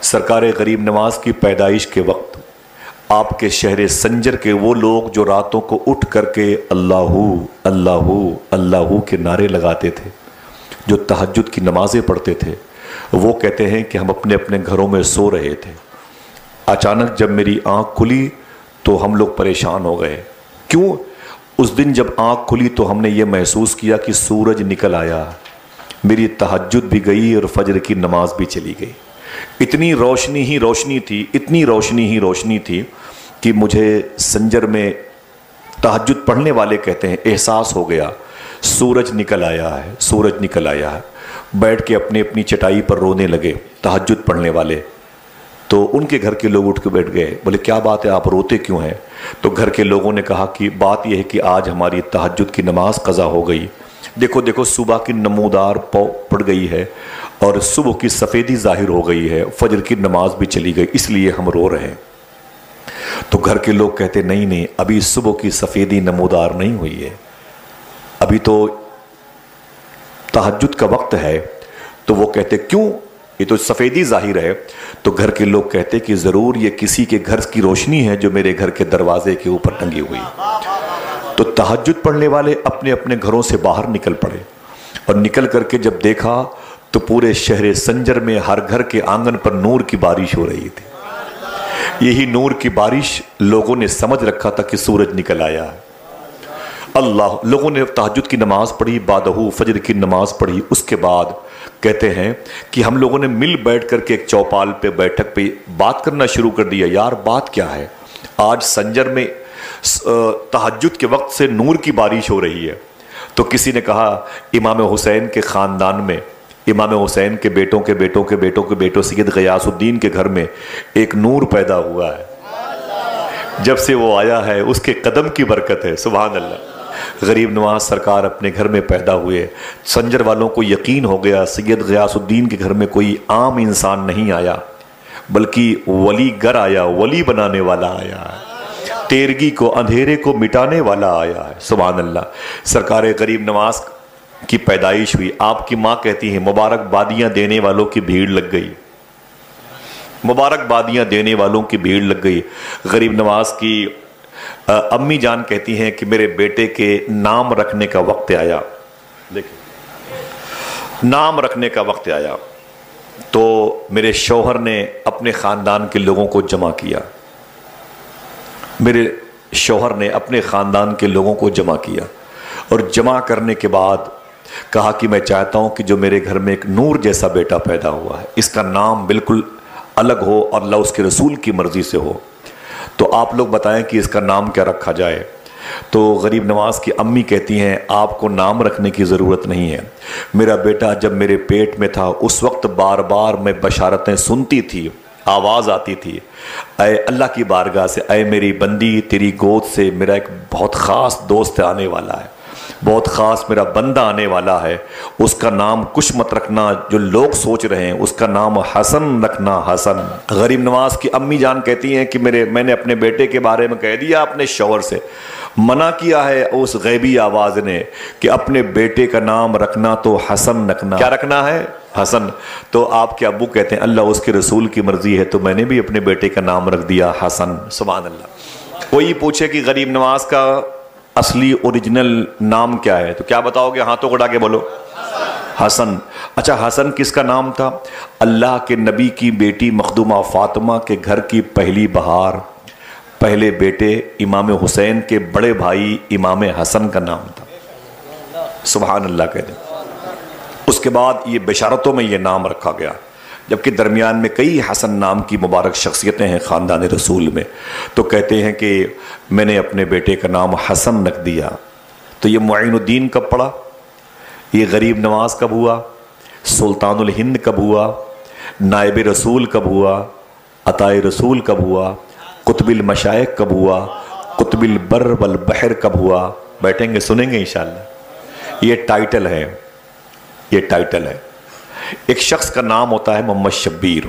سرکار غریب نواز کی پیدائش کے وقت آپ کے شہر سنجر کے وہ لوگ جو راتوں کو اٹھ کر کے اللہ اللہ اللہ کے نعرے لگاتے تھے، جو تہجد کی نمازیں پڑھتے تھے، وہ کہتے ہیں کہ ہم اپنے اپنے گھروں میں سو رہے تھے، اچانک جب میری آنکھ کھلی تو ہم لوگ پریشان ہو گئے۔ کیوں؟ اس دن جب آنکھ کھلی تو ہم نے یہ محسوس کیا کہ سورج نکل آیا، میری تہجد بھی گئی اور فجر کی نماز بھی چلی گئی۔ اتنی روشنی ہی روشنی تھی، اتنی روشنی ہی روشنی تھی کہ مجھے سنجر میں تہجد پڑھنے والے کہتے ہیں احساس ہو گیا سورج نکل آیا ہے، سورج نکل آیا ہے۔ بیٹھ کے اپنی اپنی چٹائی پر رونے لگے تہجد پڑھنے والے۔ تو ان کے گھر کے لوگ اٹھ کے بیٹھ گئے، بولے کیا بات ہے، آپ روتے کیوں ہیں؟ تو گھر کے لوگوں نے کہا کہ بات یہ ہے کہ آج ہماری تہجد کی نماز قضا ہو گئی، دیکھو دیکھو صبح کی نمودار پڑ گئی ہے اور صبح کی سفیدی ظاہر ہو گئی ہے، فجر کی نماز بھی چلی گئی، اس لیے ہم رو رہے ہیں۔ تو گھر کے لوگ کہتے نہیں نہیں، ابھی صبح کی سفیدی نمودار نہیں ہوئی ہے، ابھی تو تہجد کا وقت ہے۔ تو وہ کہتے کیوں؟ یہ تو سفیدی ظاہر ہے۔ تو گھر کے لوگ کہتے کہ ضرور یہ کسی کے گھر کی روشنی ہے جو میرے گھر کے دروازے کے اوپر ٹنگی ہوئی۔ تو تہجد پڑھنے والے اپنے اپنے گھروں سے باہر نکل پڑے، اور نکل کر کے جب دیکھا تو پورے شہر سنجر میں ہر گھر کے آنگن پر نور کی بارش ہو رہی تھی۔ یہی نور کی بارش لوگوں نے سمجھ رکھا تھا کہ سورج نکل آیا ہے۔ اللہ، لوگوں نے تہجد کی نماز پڑھی، بعدہ فجر کی نماز پڑھی۔ اس کے بعد کہتے ہیں کہ ہم لوگوں نے مل بیٹھ کر کے ایک چوپال پہ بیٹھک پہ بات کرنا شروع کر دیا، یار بات کیا ہے؟ آج سنجر میں تہجد کے وقت سے نور کی بارش ہو رہی ہے۔ تو کسی نے کہا امام حسین کے خاندان میں، امام حسین کے بیٹوں کے بیٹوں کے بیٹوں کے بیٹوں سید غیاث الدین کے گھر میں ایک نور پیدا ہوا ہے، جب سے وہ آیا ہے اس کے قدم کی برکت ہے۔ سبحان اللہ۔ غریب نواز سرکار اپنے گھر میں پیدا ہوئے، سنجر والوں کو یقین ہو گیا سید غیاث الدین کے گھر میں کوئی عام انسان نہیں آیا، بلکہ ولی گر آیا، ولی بنانے والا آیا ہے، تیرگی کو اندھیرے کو مٹانے والا آیا ہے۔ سبحان اللہ۔ سرکار غریب نواز کی پیدائش ہوئی، آپ کی ماں کہتی ہیں مبارک بادیاں دینے والوں کی بھیڑ لگ گئی، مبارک بادیاں دینے والوں کی بھیڑ لگ گئی۔ غریب نواز کی امی جان کہتی ہیں کہ میرے بیٹے کے نام رکھنے کا وقت آیا، دیکھیں نام رکھنے کا وقت آیا تو میرے شوہر نے اپنے خاندان کے لوگوں کو جمع کیا، میرے شوہر نے اپنے خاندان کے لوگوں کو جمع کیا، اور جمع کرنے کے بعد کہا کہ میں چاہتا ہوں کہ جو میرے گھر میں ایک نور جیسا بیٹا پیدا ہوا ہے، اس کا نام بالکل الگ ہو اور اللہ اس کے رسول کی مرضی سے ہو، تو آپ لوگ بتائیں کہ اس کا نام کیا رکھا جائے۔ تو غریب نواز کی امی کہتی ہیں آپ کو نام رکھنے کی ضرورت نہیں ہے، میرا بیٹا جب میرے پیٹ میں تھا اس وقت بار بار میں بشارتیں سنتی تھی، آواز آتی تھی، اے اللہ کی بارگاہ سے، اے میری بندی تیری گود سے میرا ایک بہت خاص دوست آنے والا ہے، بہت خاص میرا بندہ آنے والا ہے، اس کا نام کچھ مت رکھنا جو لوگ سوچ رہے ہیں، اس کا نام حسن رکھنا، حسن۔ غریب نواز کی امی جان کہتی ہیں کہ میں نے اپنے بیٹے کے بارے میں کہہ دیا، اپنے شوہر سے منع کیا ہے اس غیبی آواز نے کہ اپنے بیٹے کا نام رکھنا تو حسن رکھنا۔ کیا رکھنا ہے؟ حسن۔ تو آپ کے ابو کہتے ہیں اللہ اس کے رسول کی مرضی ہے تو میں نے بھی اپنے بیٹے کا نام رکھ دیا حسن۔ سبحان اللہ۔ کوئی پوچھے کہ غریب نواز کا اصلی اوریجنل نام کیا ہے تو کیا بتاؤ گے؟ ہاتھوں کو اٹھا کے بولو حسن۔ اچھا حسن کس کا نام تھا؟ اللہ کے نبی کی بیٹی مخدومہ فاطمہ کے گھر کی پہلی بہار، پہلے بیٹے امام حسین کے بڑے بھائی امام حسن کا نام تھا۔ سبحان اللہ کہتے ہیں۔ اس کے بعد یہ بشارتوں میں یہ نام رکھا گیا، جبکہ درمیان میں کئی حسن نام کی مبارک شخصیتیں ہیں خاندان رسول میں، تو کہتے ہیں کہ میں نے اپنے بیٹے کا نام حسن رکھ دیا۔ تو یہ معین الدین کب پڑا؟ یہ غریب نواز کب ہوا؟ سلطان الہند کب ہوا؟ نائب رسول کب ہوا؟ عطائے رسول کب ہوا؟ قطب المشائخ کب ہوا؟ قطب البر والبحر کب ہوا؟ بیٹھیں گے سنیں گے انشاءاللہ۔ یہ ٹائٹل ہے، یہ ٹائٹل ہے۔ ایک شخص کا نام ہوتا ہے محمد شبیر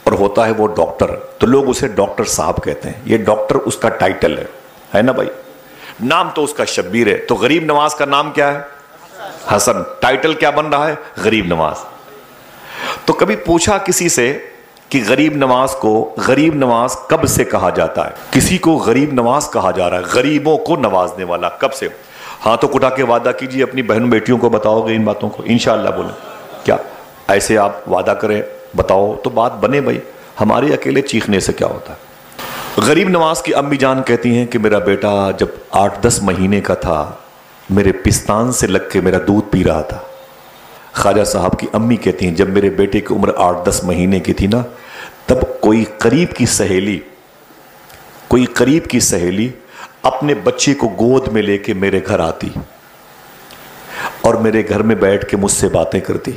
اور ہوتا ہے وہ ڈاکٹر، تو لوگ اسے ڈاکٹر صاحب کہتے ہیں، یہ ڈاکٹر اس کا ٹائٹل ہے نا بھائی، نام تو اس کا شبیر ہے۔ تو غریب نواز کا نام کیا ہے؟ حسن۔ ٹائٹل کیا بن رہا ہے؟ غریب نواز۔ تو کبھی پوچھا کسی سے کہ غریب نواز کب سے کہا جاتا ہے؟ کسی کو غریب نواز کہا جا رہا ہے، غریبوں کو نوازنے والا، کب سے؟ ہاتھوں کو اٹھا کے وعدہ کیجئے اپنی بہن بیٹیوں کو بتاؤ گے ان باتوں کو؟ انشاءاللہ بولیں کیا ایسے آپ وعدہ کریں بتاؤ تو بات بنے بھائی، ہمارے اکیلے چیخنے سے کیا ہوتا ہے؟ غریب نواز کی امی جان کہتی ہیں کہ میرا بیٹا جب 8-10 مہینے کا تھا میرے پستان سے لگ کے میرا دودھ پی رہا تھا۔ خواجہ صاحب کی امی کہتی ہیں جب میرے بیٹے کی عمر 8-10 مہینے کی تھی نا، تب کوئی قریب کی سہیلی اپنے بچے کو گود میں لے کے میرے گھر آتی اور میرے گھر میں بیٹھ کے مجھ سے باتیں کرتی۔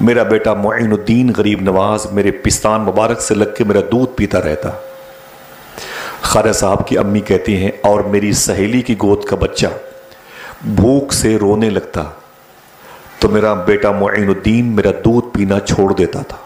میرا بیٹا معین الدین غریب نواز میرے پستان مبارک سے لگ کے میرا دودھ پیتا رہتا۔ خواجہ صاحب کی امی کہتی ہیں اور میری سہیلی کی گود کا بچہ بھوک سے رونے لگتا تو میرا بیٹا معین الدین میرا دودھ پینا چھوڑ دیتا تھا۔